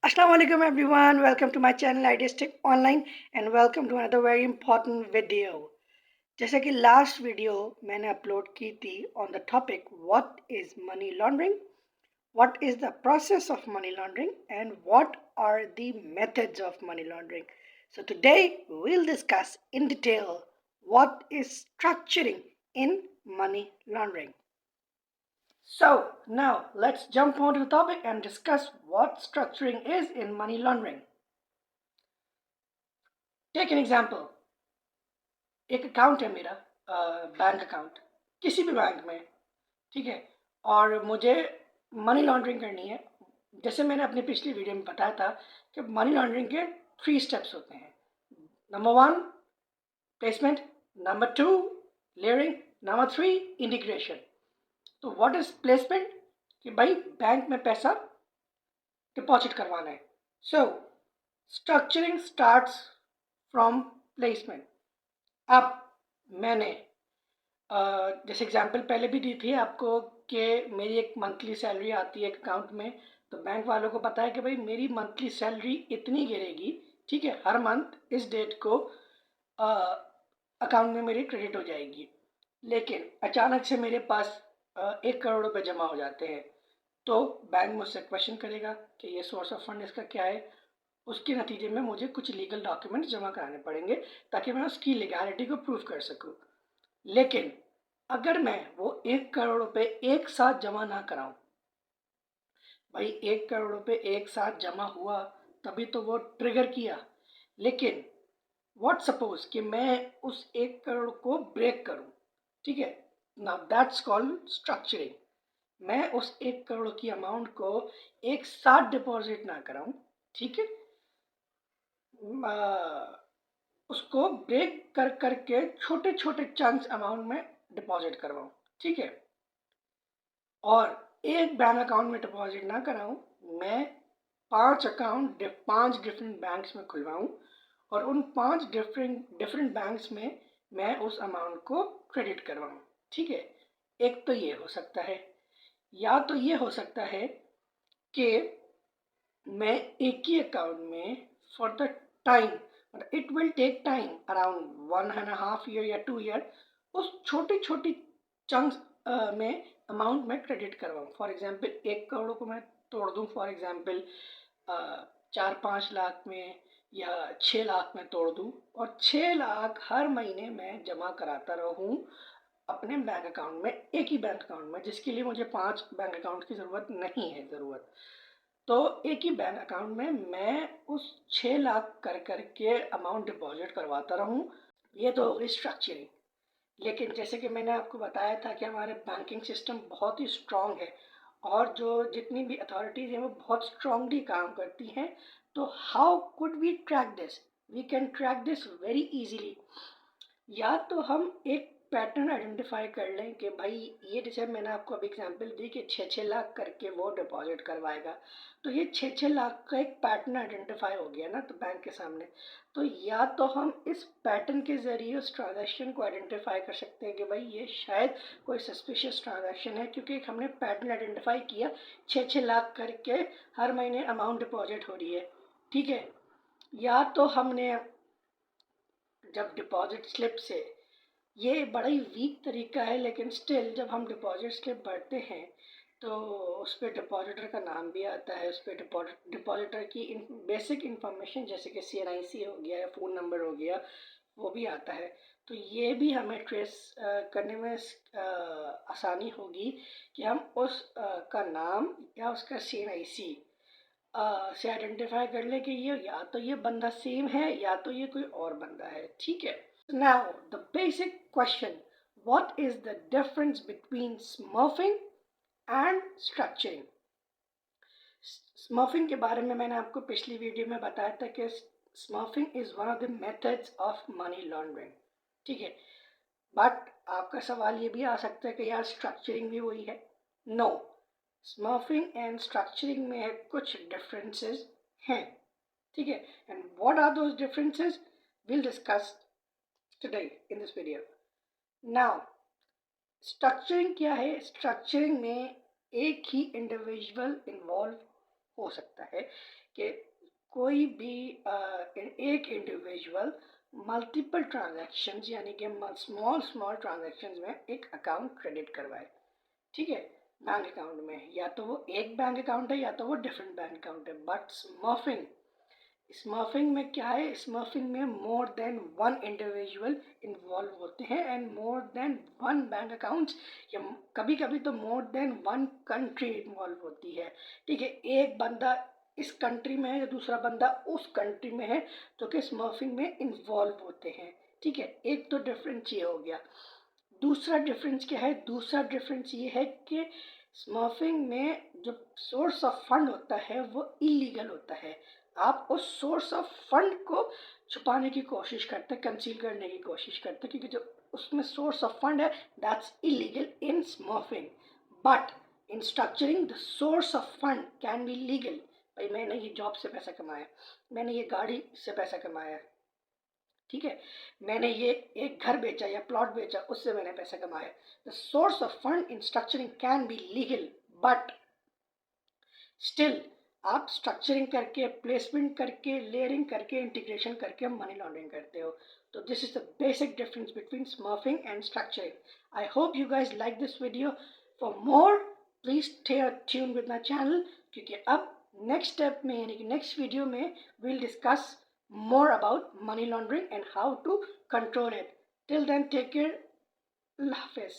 Assalamualaikum everyone, welcome to my channel Ideastic Online and welcome to another very important video. जैसे कि last video मैंने upload की थी on the topic what is money laundering, what is the process of money laundering and what are the methods of money laundering. So today we'll discuss in detail what is structuring in money laundering. So now let's jump onto the topic and discuss what structuring is in money laundering. Take an example. एक account है मेरा, bank account किसी भी bank में, ठीक है, और मुझे मनी लॉन्ड्रिंग करनी है. जैसे मैंने अपनी पिछली वीडियो में बताया था कि मनी लॉन्ड्रिंग के 3 स्टेप्स होते हैं. Number 1 placement, number 2 layering, number 3 integration. तो व्हाट इज प्लेसमेंट? कि भाई बैंक में पैसा डिपॉजिट करवाना है. सो स्ट्रक्चरिंग स्टार्ट्स फ्रॉम प्लेसमेंट. अब मैंने जैसे एग्जांपल पहले भी दी थी आपको कि मेरी एक मंथली सैलरी आती है अकाउंट में, तो बैंक वालों को पता है कि भाई मेरी मंथली सैलरी इतनी गिरेगी, ठीक है, हर मंथ इस डेट को अकाउंट में मेरी क्रेडिट हो जाएगी. लेकिन अचानक से मेरे पास 1 करोड़ रुपए जमा हो जाते हैं, तो बैंक मुझसे क्वेश्चन करेगा कि ये सोर्स ऑफ फंड इसका क्या है. उसके नतीजे में मुझे कुछ लीगल डॉक्यूमेंट्स जमा कराने पड़ेंगे ताकि मैं उसकी लीगैलिटी को प्रूव कर सकूं. लेकिन अगर मैं वो 1 करोड़ रुपए एक साथ जमा ना कराऊं, भाई 1 करोड़ रुपए एक साथ जमा हुआ तभी तो वो ट्रिगर किया. लेकिन व्हाट सपोज कि मैं उस 1 करोड़ को ब्रेक करूं, ठीक है, नाउ दैट्स कॉल्ड स्ट्रक्चरिंग. मैं उस 1 करोड़ की अमाउंट को एक साथ डिपॉजिट ना कराऊं, ठीक है, उसको ब्रेक कर करके छोटे छोटे चंक्स अमाउंट में डिपॉजिट करवाऊं, ठीक है, और एक बैंक अकाउंट में डिपॉजिट ना कराऊं, मैं 5 डिफरेंट बैंक्स में खुलवाऊं और उन 5 डिफरेंट बैंक्स में मैं उस अमाउंट को क्रेडिट करवाऊं, ठीक है. एक तो ये हो सकता है, या तो ये हो सकता है कि मैं एक ही अकाउंट में for the time, it will take time around 1.5 year या 2 ईयर, उस छोटी छोटी चंक्स में अमाउंट में क्रेडिट करवाऊँ. फॉर एग्जांपल 1 करोड़ को मैं तोड़ दूँ, फॉर एग्जांपल 4-5 लाख में या 6 लाख में तोड़ दूँ, और 6 लाख हर महीने मैं जमा कराता रहूँ अपने बैंक अकाउंट में, एक ही बैंक अकाउंट में, जिसके लिए मुझे 5 बैंक अकाउंट की ज़रूरत नहीं है. ज़रूरत तो एक ही बैंक अकाउंट में मैं उस 6 लाख कर करके अमाउंट डिपॉजिट करवाता रहूं. ये तो हो गई स्ट्रक्चरिंग. लेकिन जैसे कि मैंने आपको बताया था कि हमारे बैंकिंग सिस्टम बहुत ही स्ट्रांग है और जो जितनी भी अथॉरिटीज़ हैं वो बहुत स्ट्रांगली काम करती हैं. तो how could we track this? We can track this very easily. या तो हम एक पैटर्न आइडेंटिफाई कर लें कि भाई ये, जैसे मैंने आपको अभी एग्जांपल दी कि 6-6 लाख करके वो डिपॉजिट करवाएगा, तो ये 6-6 लाख का एक पैटर्न आइडेंटिफाई हो गया ना तो बैंक के सामने. तो या तो हम इस पैटर्न के ज़रिए उस ट्रांजैक्शन को आइडेंटिफाई कर सकते हैं कि भाई ये शायद कोई सस्पिशियस ट्रांजैक्शन है, क्योंकि हमने पैटर्न आइडेंटिफाई किया, 6-6 लाख करके हर महीने अमाउंट डिपॉजिट हो रही है, ठीक है. या तो हमने जब डिपॉजिट स्लिप से, ये बड़ा ही वीक तरीका है लेकिन स्टिल जब हम डिपॉजिट स्लिप भरते हैं तो उस पर डिपॉजिटर का नाम भी आता है, उस पर डिपॉजिटर की बेसिक इंफॉर्मेशन जैसे कि CNIC हो गया या फ़ोन नंबर हो गया वो भी आता है. तो ये भी हमें ट्रेस करने में आसानी होगी कि हम उस का नाम या उसका CNIC से आइडेंटिफाई कर लें कि ये या तो ये बंदा सेम है या तो ये कोई और बंदा है, ठीक है. Now, the basic question, what is the difference between smurfing and structuring? Smurfing के बारे में मैंने आपको पिछली वीडियो में बताया था कि smurfing is one of the methods of money laundering, ठीक है. बट आपका सवाल ये भी आ सकता है कि यार स्ट्रक्चरिंग भी वही है. नो, स्मर्फिंग एंड स्ट्रक्चरिंग में कुछ डिफरेंसेस हैं, ठीक है. And what are those differences will discuss today in this video. Now, structuring क्या है? स्ट्रक्चरिंग में एक ही इंडिविजुअल इन्वॉल्व हो सकता है कि कोई भी एक इंडिविजुअल मल्टीपल ट्रांजैक्शंस यानी कि स्मॉल स्मॉल ट्रांजैक्शंस में एक अकाउंट क्रेडिट करवाए, ठीक है, बैंक अकाउंट में। या तो वो एक बैंक अकाउंट है या तो वो डिफरेंट बैंक अकाउंट है। बट स्मर्फिंग में क्या है, स्मर्फिंग में more than one individual involve होते हैं and more than one bank account, या कभी कभी तो more than one country involve होती है, ठीक है। एक बंदा इस कंट्री में है या दूसरा बंदा उस कंट्री में है तो कि स्मर्फिंग में इन्वॉल्व होते हैं, ठीक है। एक तो डिफरेंस ये हो गया। दूसरा डिफरेंस क्या है, दूसरा डिफरेंस ये है कि स्मर्फिंग में जो सोर्स ऑफ फंड होता है वो इलीगल होता है। आप उस सोर्स ऑफ फंड को छुपाने की कोशिश करते हैं, कंसील करने की कोशिश करते हैं, क्योंकि जो उसमें सोर्स ऑफ फंड है that's illegal in smurfing. But in structuring the source of fund can be legal. भाई मैंने ये जॉब से पैसा कमाया, मैंने ये गाड़ी से पैसा कमाया, ठीक है, मैंने ये एक घर बेचा या प्लॉट बेचा, उससे मैंने पैसा कमाया। The source of fund in structuring can be legal, but still आप स्ट्रक्चरिंग करके, प्लेसमेंट करके, लेयरिंग करके, इंटीग्रेशन करके मनी लॉन्ड्रिंग करते हो। तो this is the basic difference between smurfing and structuring. I hope you guys like this video. For more please stay tune with my channel, क्योंकि अब नेक्स्ट स्टेप में यानी कि नेक्स्ट वीडियो में we'll discuss more about money laundering and how to control it. Till then, take care. Allah Hafiz.